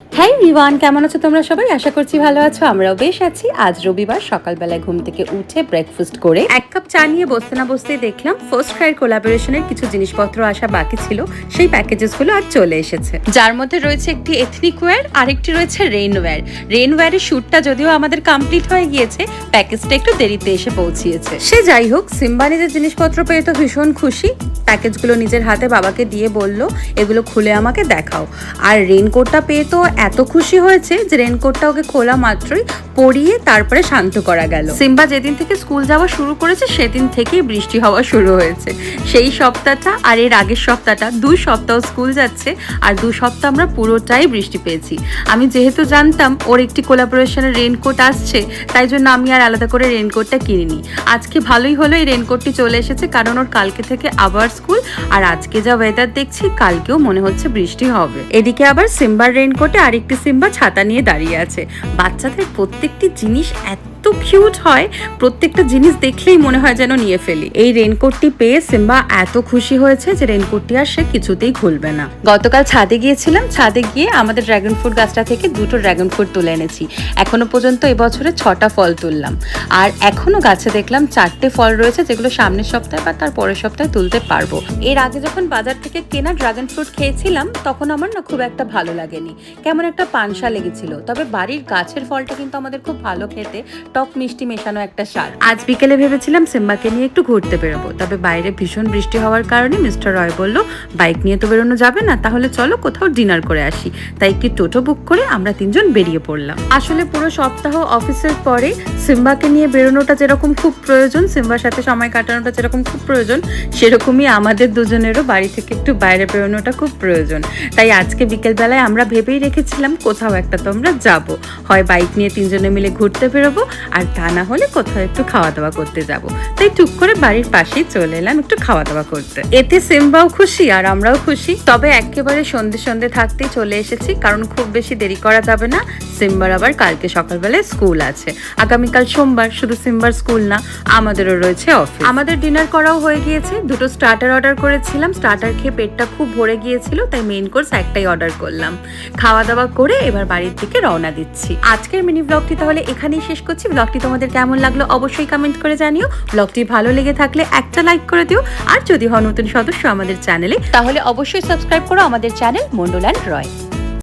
Hi everyone, কেমন আছো তোমরা সবাই? আশা করছি ভালো আছো। আমরাও বেশ আছি। আজ রবিবার, সকালবেলায় ঘুম থেকে উঠে ব্রেকফাস্ট করে এক কাপ চা নিয়ে বসতে না বসতেই দেখলাম ফার্স্ট ক্রাইর কোলাবোরেশনের কিছু জিনিসপত্র আসা বাকি ছিল। সেই প্যাকেজেসগুলো আজ চলে এসেছে, যার মধ্যে রয়েছে একটি এথনিক ওয়্যার, আরেকটি রয়েছে রেইনওয়্যার। রেইনওয়্যারের শ্যুটটা যদিও আমাদের কমপ্লিট হয়ে গিয়েছে, প্যাকেজটা একটু দেরিতে এসে পৌঁছিয়েছে। সে যাই হোক, সিম্বা নিজের জিনিসপত্র পেয়ে তো ভীষণ খুশি। প্যাকেজগুলো নিজের হাতে বাবাকে দিয়ে বলল, এগুলো খুলে আমাকে দেখাও। আর রেইনকোটটা পেয়ে তো এত খুশি হয়েছে যে রেইনকোটটা ওকে খোলা মাত্রই পরিয়ে তারপরে শান্ত করা গেল। সিম্বা যেদিন থেকে স্কুল যাওয়া শুরু করেছে সেদিন থেকেই বৃষ্টি হওয়া শুরু হয়েছে। সেই সপ্তাহটা আর এর আগের সপ্তাহটা, 2 সপ্তাহ স্কুল যাচ্ছে আর 2 সপ্তাহ আমরা পুরোটাই বৃষ্টি পেয়েছি। আমি যেহেতু জানতাম ওর একটি কোলাবোরেশনের রেইনকোট আসছে, তাই জন্য আমি আর আলাদা করে রেইনকোটটা কিনিনি। আজকে ভালোই হলো এই রেইনকোটটি চলে এসেছে, কারণ ওর কালকে থেকে আবার স্কুল। আর আজকে যা ওয়েদার দেখছি, কালকেও মনে হচ্ছে বৃষ্টি হবে। এদিকে আবার সিম্বার রেইনকোটে আরেকটি সিম্বা ছাতা নিয়ে দাঁড়িয়ে আছে। বাচ্চাদের প্রত্যেকটি জিনিস এত কিউট হয়, প্রত্যেকটা জিনিস দেখলেই মনে হয় যেন নিয়ে ফেলি। এই রেইনকোটটি পেয়ে সিম্বা এত খুশি হয়েছে যে রেইনকোটটি আর সে কিছুতেই খুলবে না। গতকাল ছাদে গিয়েছিলাম, ছাদে গিয়ে আমাদের ড্রাগন ফ্রুট গাছটা থেকে 2টো ড্রাগন ফ্রুট তুলে এনেছি। এখনো পর্যন্ত এবছরে 6টা ফল তুললাম, আর এখনো গাছে দেখলাম 4টে ফল রয়েছে, যেগুলো সামনের সপ্তাহে বা তার পরের সপ্তাহে তুলতে পারবো। এর আগে যখন বাজার থেকে কেনা ড্রাগন ফ্রুট খেয়েছিলাম, তখন আমার না খুব একটা ভালো লাগেনি, কেমন একটা পানসা লেগেছিল। তবে বাড়ির গাছের ফলটা কিন্তু আমাদের খুব ভালো খেতে, টক মিষ্টি মেশানো একটা স্বাদ। আজ বিকেলে ভেবেছিলাম সিম্বাকে নিয়ে একটু ঘুরতে বেরোবো, তবে বাইরে ভীষণ বৃষ্টি হওয়ার কারণে মিস্টার রয় বলল, বাইক নিয়ে তো বেরোনো যাবে না, তাহলে চলো কোথাও ডিনার করে আসি। তাই একটি টোটো বুক করে আমরা 3জন বেরিয়ে পড়লাম। আসলে পুরো সপ্তাহ অফিসের পরে সিম্বাকে নিয়ে বেরোনোটা যেরকম খুব প্রয়োজন, সিম্বার সাথে সময় কাটানোটা যেরকম খুব প্রয়োজন, সেরকমই আমাদের দুজনেরও বাড়ি থেকে একটু বাইরে বেরোনোটা খুব প্রয়োজন। তাই আজকে বিকেলবেলায় আমরা ভেবেই রেখেছিলাম কোথাও একটা তো আমরা যাবো, হয় বাইক নিয়ে 3জনে মিলে ঘুরতে বেরোবো, আর তা না হলে কোথাও একটু খাওয়া দাওয়া করতে যাব। তাই টুক করে বাড়ির পাশেই চলে এলাম একটু খাওয়া দাওয়া করতে। এতে সিম্বাও খুশি আর আমরাও খুশি। তবে একেবারে সন্ধে সন্ধে থাকতেই চলে এসেছি, কারণ খুব বেশি দেরি করা যাবে না। সিম্বার আবার কালকে সকালবেলায় স্কুল আছে, আগামীকাল সোমবার। শুধু সিম্বার স্কুল না, আমাদেরও রয়েছে অফিস। আমাদের ডিনার করাও হয়ে গিয়েছে। 2টো স্টার্টার অর্ডার করেছিলাম, স্টার্টার খেয়ে পেটটা খুব ভরে গিয়েছিল, তাই মেইন কোর্স একটাই অর্ডার করলাম। খাওয়া দাওয়া করে এবার বাড়ির দিকে রওনা দিচ্ছি। আজকের মিনি ব্লগটি তাহলে এখানেই শেষ করছি। ব্লগটি তোমাদের কেমন লাগলো অবশ্যই কমেন্ট করে জানিও। ব্লগটি ভালো লেগে থাকলে একটা লাইক করে দিও, আর যদি হও নতুন সদস্য আমাদের চ্যানেলে, তাহলে অবশ্যই সাবস্ক্রাইব করো আমাদের চ্যানেল মন্ডল অ্যান্ড রয়।